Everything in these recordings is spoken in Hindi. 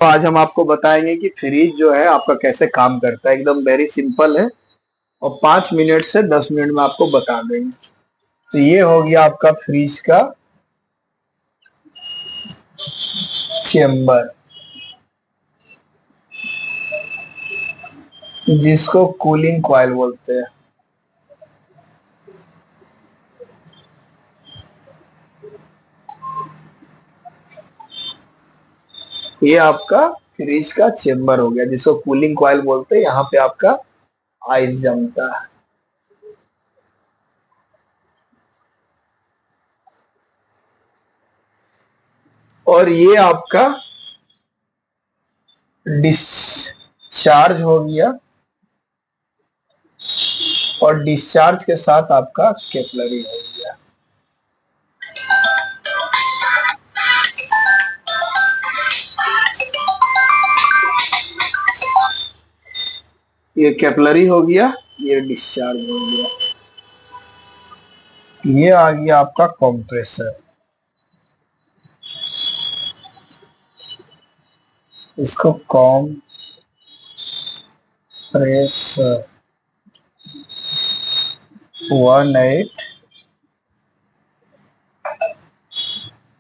तो आज हम आपको बताएंगे कि फ्रिज जो है आपका कैसे काम करता है। एकदम वेरी सिंपल है और 5 मिनट से 10 मिनट में आपको बता देंगे। तो ये हो गया आपका फ्रिज का चेम्बर, जिसको कूलिंग कॉइल बोलते हैं। ये आपका फ्रिज का चेम्बर हो गया, जिसको कूलिंग कॉइल बोलते हैं। यहाँ पे आपका आइस जमता है। और ये आपका डिस्चार्ज हो गया, और डिस्चार्ज के साथ आपका कैपिलरी हो गया। ये कैपिलरी हो गया, ये डिस्चार्ज हो गया। ये आ गया आपका कंप्रेसर। इसको कंप्रेसर 18।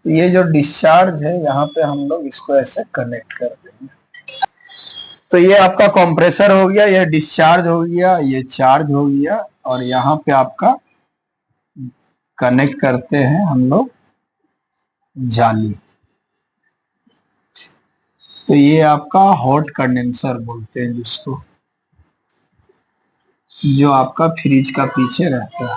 ये जो डिस्चार्ज है, यहाँ पे हम लोग इसको ऐसे कनेक्ट कर देंगे। तो ये आपका कंप्रेसर हो गया, ये डिस्चार्ज हो गया, ये चार्ज हो गया, और यहाँ पे आपका कनेक्ट करते हैं हम लोग जाली। तो ये आपका हॉट कंडेंसर बोलते हैं जिसको, जो आपका फ्रिज का पीछे रहता है।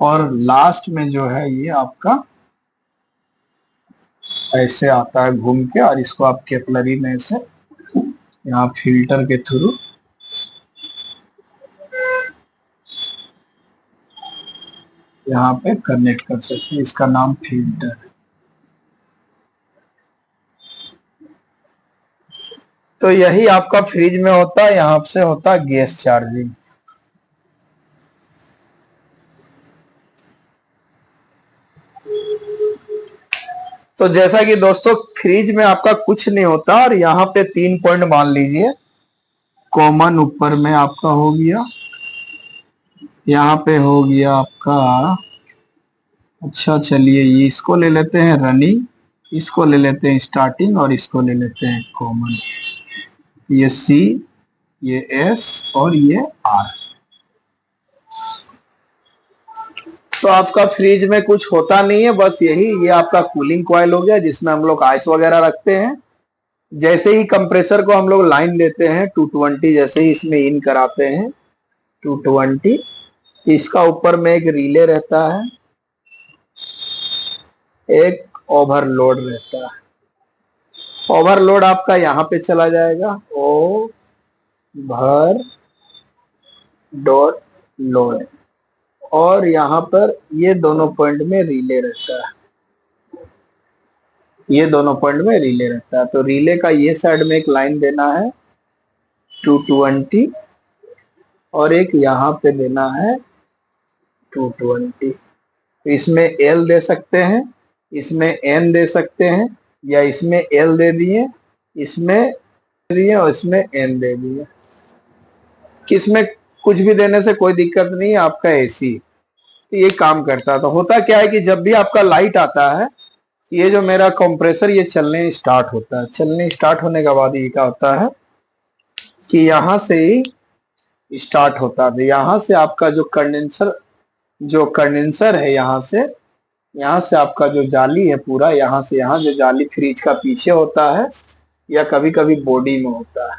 और लास्ट में जो है ये आपका ऐसे आता है घूम के, और इसको आप कैपिलरी में से यहाँ फिल्टर के थ्रू यहाँ पे कनेक्ट कर सकते हैं। इसका नाम फिल्टर है। तो यही आपका फ्रिज में होता है। यहाँ से होता है गैस चार्जिंग। तो जैसा कि दोस्तों फ्रिज में आपका कुछ नहीं होता, और यहाँ पे 3 पॉइंट मान लीजिए। कॉमन ऊपर में आपका हो गया, यहाँ पे हो गया आपका, अच्छा चलिए ये इसको ले लेते हैं रनिंग, इसको ले लेते हैं स्टार्टिंग, और इसको ले लेते हैं कॉमन। ये सी, ये एस, और ये आर। तो आपका फ्रिज में कुछ होता नहीं है, बस यही। ये आपका कूलिंग कॉइल हो गया, जिसमें हम लोग आइस वगैरह रखते हैं। जैसे ही कंप्रेसर को हम लोग लाइन देते हैं 220, जैसे ही इसमें इन कराते हैं 220, इसका ऊपर में एक रिले रहता है, एक ओवरलोड रहता है। ओवरलोड आपका यहाँ पे चला जाएगा, ओ भर डॉट लोड, और यहाँ पर ये दोनों पॉइंट में रिले रहता है। ये दोनों पॉइंट में रिले रहता है। तो रिले का ये साइड में एक लाइन देना है 220, और एक यहाँ पे देना है 220। तो इसमें एल दे सकते हैं, इसमें एन दे सकते हैं, या इसमें एल दे दिए, इसमें दिए, और इसमें एन दे दिए। किसमें कुछ भी देने से कोई दिक्कत नहीं है, आपका एसी। तो ये काम करता है। तो होता क्या है कि जब भी आपका लाइट आता है, ये जो मेरा कंप्रेसर ये चलने स्टार्ट होता है। चलने स्टार्ट होने के बाद ये क्या होता है कि यहाँ से ही स्टार्ट होता है। यहाँ से आपका जो कंडेंसर है, यहाँ से आपका जो जाली है पूरा, यहाँ से यहाँ जो जाली फ्रिज का पीछे होता है, या कभी कभी बॉडी में होता है,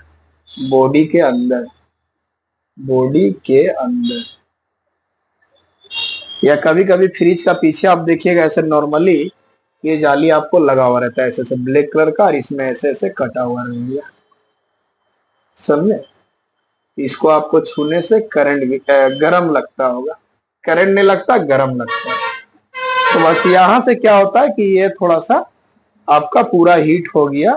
बॉडी के अंदर, या कभी कभी फ्रिज का पीछे आप देखिएगा ऐसे नॉर्मली ये जाली आपको लगा हुआ रहता है, ऐसे ऐसे ब्लैक कलर का, और इसमें ऐसे ऐसे कटा हुआ रहेगा। समझे? इसको आपको छूने से करंट भी गर्म लगता होगा। करंट नहीं लगता, गर्म लगता है। तो बस यहाँ से क्या होता है कि ये थोड़ा सा आपका पूरा हीट हो गया।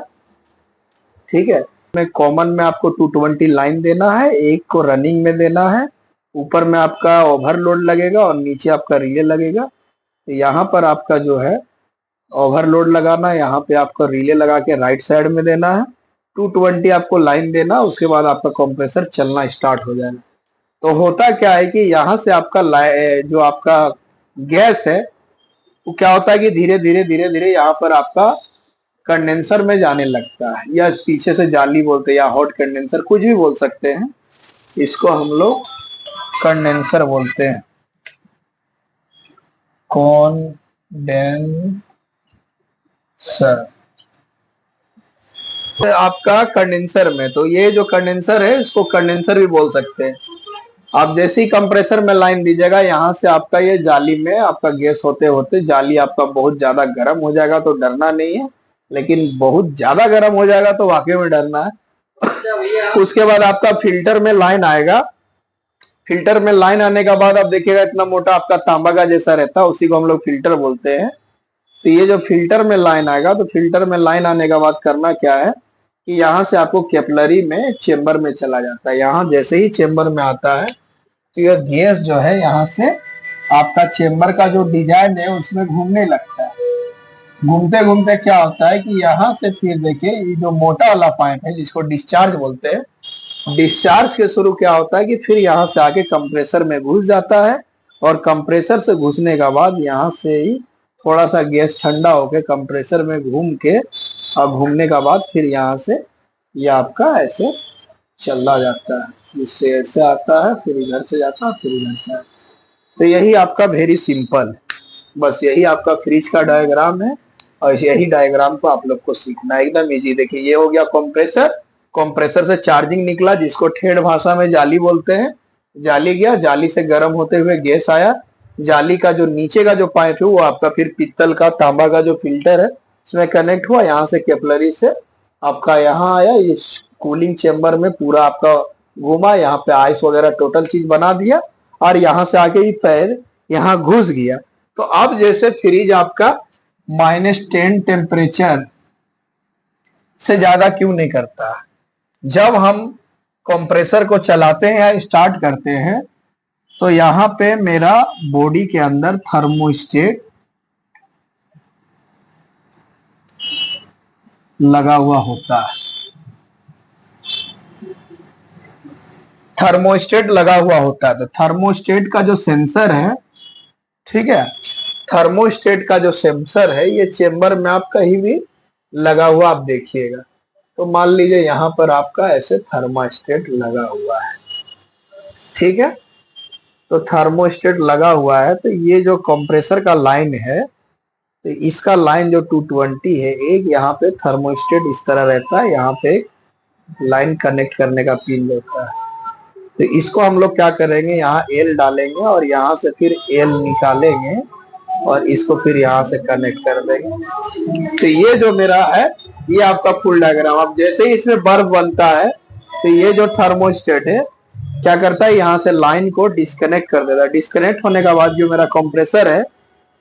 ठीक है। में कॉमन में आपको 220 लाइन देना है, एक को रनिंग में देना है, ऊपर में आपका ओवरलोड लगेगा, और नीचे आपका रिले लगेगा। तो यहाँ पर आपका जो है ओवरलोड लगाना है, यहाँ पे आपको रिले लगा के राइट साइड में देना है, 220 आपको लाइन देना, उसके बाद आपका कंप्रेसर चलना स्टार्ट हो जाएगा। तो होता क्या है कि यहाँ से आपका जो आपका गैस है वो क्या होता है कि धीरे धीरे धीरे धीरे यहाँ पर आपका कंडेंसर में जाने लगता है, या पीछे से जाली बोलते हैं या हॉट कंडेंसर, कुछ भी बोल सकते हैं, इसको हम लोग कंडेंसर बोलते हैं, कंडेंसर आपका कंडेंसर में। तो ये जो कंडेंसर है इसको कंडेंसर भी बोल सकते हैं। आप जैसे ही कंप्रेसर में लाइन दीजिएगा, यहाँ से आपका ये जाली में आपका गैस होते होते जाली आपका बहुत ज्यादा गर्म हो जाएगा, तो डरना नहीं है, लेकिन बहुत ज्यादा गर्म हो जाएगा तो वाकई में डरना है। उसके बाद आपका फिल्टर में लाइन आएगा, फिल्टर में लाइन आने के बाद आप देखिएगा इतना मोटा आपका तांबा का जैसा रहता है, उसी को हम लोग फिल्टर बोलते हैं। तो ये जो फिल्टर में लाइन आएगा, तो फिल्टर में लाइन आने के बाद करना क्या है कि यहाँ से आपको कैपिलरी में चेम्बर में चला जाता है। यहाँ जैसे ही चेम्बर में आता है तो ये गैस जो है यहाँ से आपका चेम्बर का जो डिजाइन है उसमें घूमने लगता है। घूमते घूमते क्या होता है कि यहाँ से फिर देखिए ये जो मोटा वाला पाइप है जिसको डिस्चार्ज बोलते हैं, डिस्चार्ज के शुरू क्या होता है कि फिर यहाँ से आके कंप्रेसर में घुस जाता है, और कंप्रेसर से घुसने के बाद यहाँ से ही थोड़ा सा गैस ठंडा होके कंप्रेसर में घूम के और घूमने का बाद फिर यहाँ से ये आपका ऐसे चला जाता है, जिससे ऐसे आता है, फिर इधर से जाता है, फिर इधर से आता है। तो यही आपका वेरी सिंपल, बस यही आपका फ्रिज का डायग्राम है, और यही डायग्राम को आप लोग को सीखना है, एकदम इजी। देखिए ये हो गया कंप्रेसर, कंप्रेसर से चार्जिंग निकला जिसको ठेठ भाषा में जाली बोलते हैं, जाली गया, जाली से गर्म होते हुए गैस आया, जाली का जो नीचे का जो पाइप है वो आपका फिर पित्तल का तांबा का जो फिल्टर है इसमें कनेक्ट हुआ, यहाँ से कैपिलरी से आपका यहाँ आया, ये कूलिंग चेम्बर में पूरा आपका घूमा, यहाँ पे आइस वगैरह टोटल चीज बना दिया, और यहाँ से आके ये पैर यहाँ घुस गया। तो अब जैसे फ्रिज आपका -10 टेम्परेचर से ज्यादा क्यों नहीं करता, जब हम कंप्रेसर को चलाते हैं या स्टार्ट करते हैं तो यहाँ पे मेरा बॉडी के अंदर थर्मोस्टेट लगा हुआ होता है, थर्मोस्टेट लगा हुआ होता है। तो थर्मोस्टेट का जो सेंसर है, ठीक है, थर्मोस्टेट का जो सेंसर है ये चेम्बर में आप कहीं भी लगा हुआ आप देखिएगा। तो मान लीजिए यहाँ पर आपका ऐसे थर्मोस्टेट लगा हुआ है, ठीक है, तो थर्मोस्टेट लगा हुआ है, तो ये जो कंप्रेसर का लाइन है तो इसका लाइन जो 220 है, एक यहाँ पे थर्मोस्टेट इस तरह रहता है, यहाँ पे लाइन कनेक्ट करने का पिन रहता है। तो इसको हम लोग क्या करेंगे, यहाँ एल डालेंगे और यहाँ से फिर एल निकालेंगे और इसको फिर यहाँ से कनेक्ट कर देंगे। तो ये जो मेरा है ये आपका फुल डायग्राम। अब जैसे ही इसमें बर्फ बनता है तो ये जो थर्मोस्टेट है क्या करता है, यहाँ से लाइन को डिस्कनेक्ट कर देता है। डिस्कनेक्ट होने के बाद जो मेरा कंप्रेसर है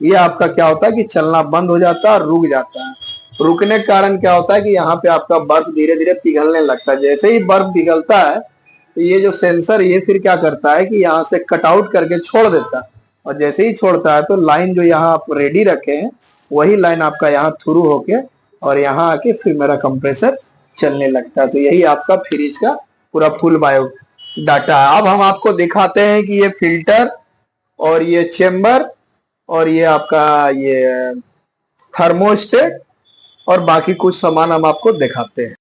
ये आपका क्या होता है कि चलना बंद हो जाता है और रुक जाता है। रुकने के कारण क्या होता है कि यहाँ पे आपका बर्फ धीरे धीरे पिघलने लगता है। जैसे ही बर्फ पिघलता है तो ये जो सेंसर ये फिर क्या करता है कि यहाँ से कट आउट करके छोड़ देता है, और जैसे ही छोड़ता है तो लाइन जो यहाँ आप रेडी रखे हैं वही लाइन आपका यहाँ थ्रू होके और यहाँ आके फिर मेरा कंप्रेसर चलने लगता है। तो यही आपका फ्रिज का पूरा फुल बायो डाटा है। अब हम आपको दिखाते हैं कि ये फिल्टर और ये चेम्बर और ये आपका ये थर्मोस्टेट और बाकी कुछ सामान हम आपको दिखाते हैं।